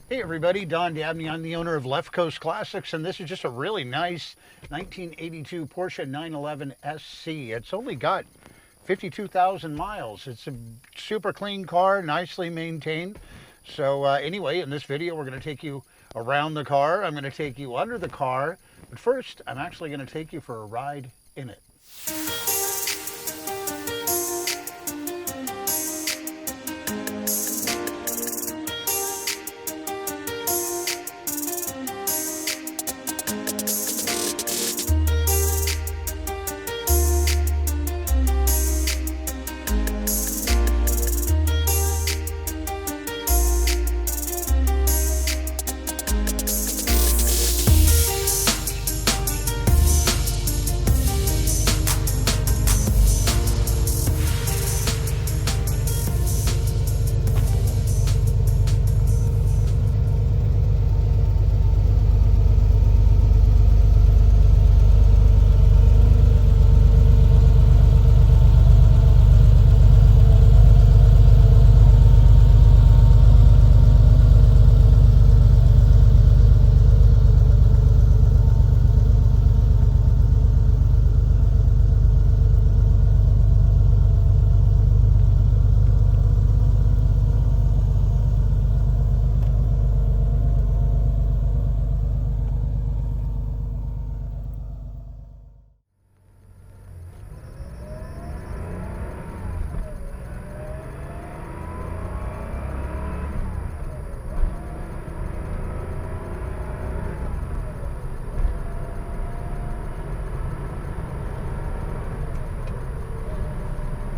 Hey everybody, Don Dabney. I'm the owner of Left Coast Classics, and this is just a really nice 1982 Porsche 911SC. It's only got 52,000 miles. It's a super clean car, nicely maintained. So anyway, in this video, we're going to take you around the car. I'm going to take you under the car, but first, I'm actually going to take you for a ride in it.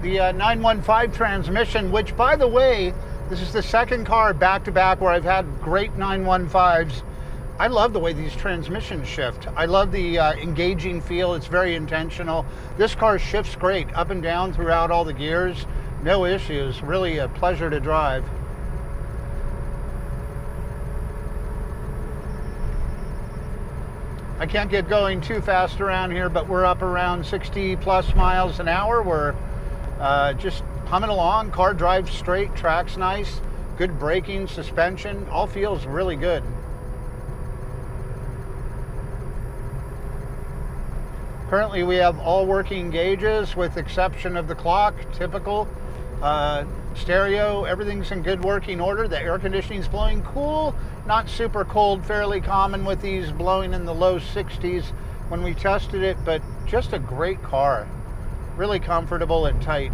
The 915 transmission, which, by the way, this is the second car back-to-back where I've had great 915s. I love the way these transmissions shift. I love the engaging feel. It's very intentional. This car shifts great up and down throughout all the gears. No issues. Really a pleasure to drive. I can't get going too fast around here, but we're up around 60 plus miles an hour. We're just humming along. Car drives straight, track's nice, good braking, suspension, all feels really good. Currently we have all working gauges with exception of the clock, typical. Stereo, everything's in good working order. The air conditioning's blowing cool, not super cold, fairly common with these blowing in the low 60s when we tested it, but just a great car. Really comfortable and tight.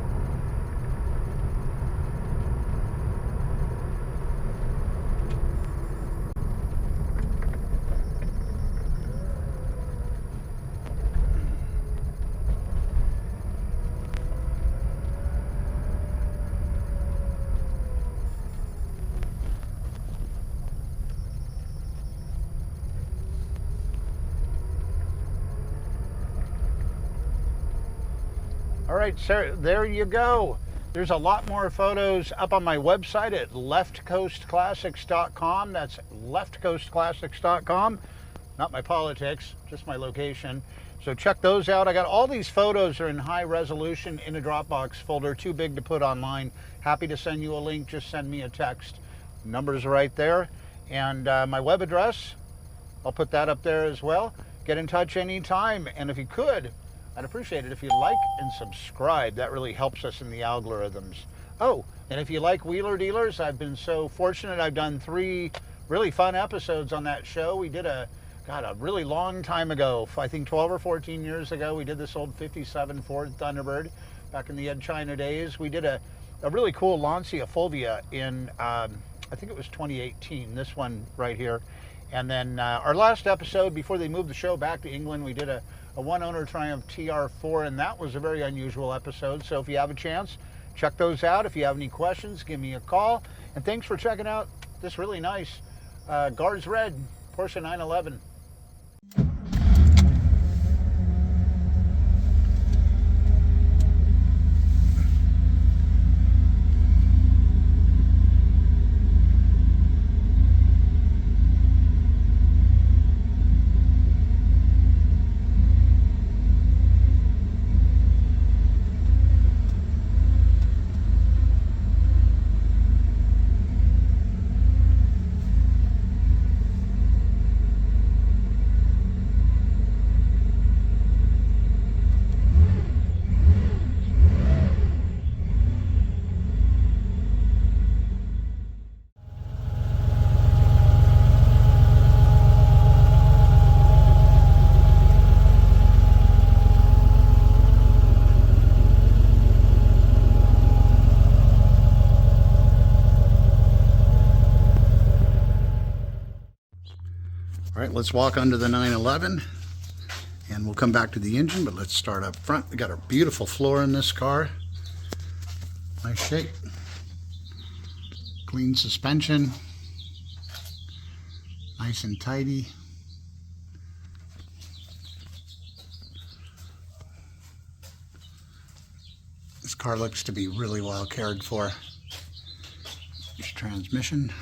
All right, sir, there you go. There's a lot more photos up on my website at leftcoastclassics.com. That's leftcoastclassics.com. Not my politics, just my location. So check those out. I got all these photos are in high resolution in a Dropbox folder, too big to put online. Happy to send you a link, just send me a text. Numbers are right there. And my web address, I'll put that up there as well. Get in touch anytime. And if you could, I'd appreciate it if you'd like and subscribe. That really helps us in the algorithms. Oh, and if you like Wheeler Dealers, I've been so fortunate. I've done 3 really fun episodes on that show. We did a really long time ago, I think 12 or 14 years ago, we did this old 57 Ford Thunderbird back in the Ed China days. We did a really cool Lancia Fulvia in, I think it was 2018, this one right here. And then our last episode, before they moved the show back to England, we did a one-owner Triumph TR4, and that was a very unusual episode. So if you have a chance, check those out. If you have any questions, give me a call. And thanks for checking out this really nice Guards Red Porsche 911. All right, let's walk under the 911 and we'll come back to the engine, but let's start up front. We got a beautiful floor in this car. Nice shape. Clean suspension. Nice and tidy. This car looks to be really well cared for. This transmission.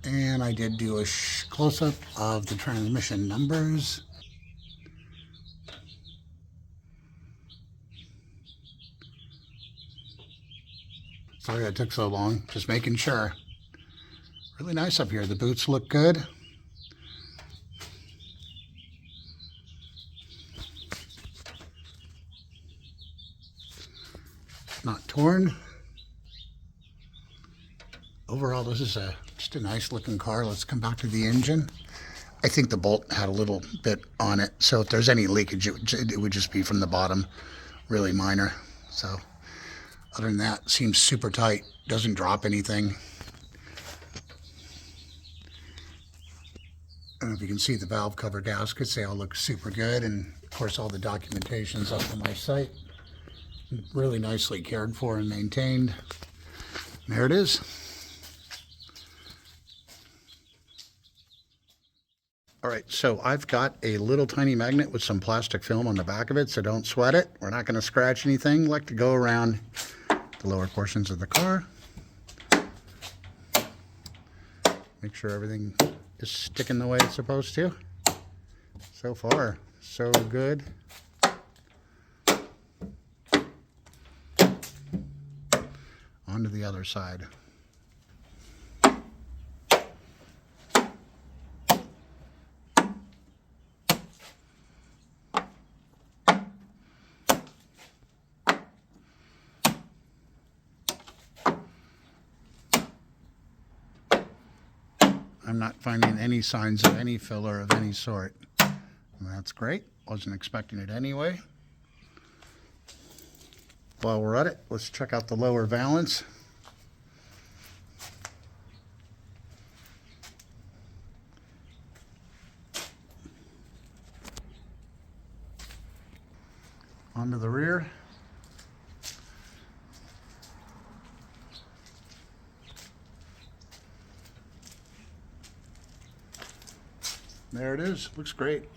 And I did do a close-up of the transmission numbers. Sorry it took so long, just making sure. Really nice up here. The boots look good. Not torn. Overall, this is just a nice looking car. Let's come back to the engine. I think the bolt had a little bit on it, so if there's any leakage, it would just be from the bottom, really minor. So other than that, it seems super tight, doesn't drop anything. I don't know if you can see the valve cover gaskets, they all look super good, and of course all the documentation's up on my site. Really nicely cared for and maintained. And there it is. All right, so I've got a little tiny magnet with some plastic film on the back of it, so don't sweat it. We're not going to scratch anything. I like to go around the lower portions of the car. Make sure everything is sticking the way it's supposed to. So far, so good. On to the other side. I'm not finding any signs of any filler of any sort. And that's great. Wasn't expecting it anyway. While we're at it, let's check out the lower valance. Onto the rear. There it is. Looks great.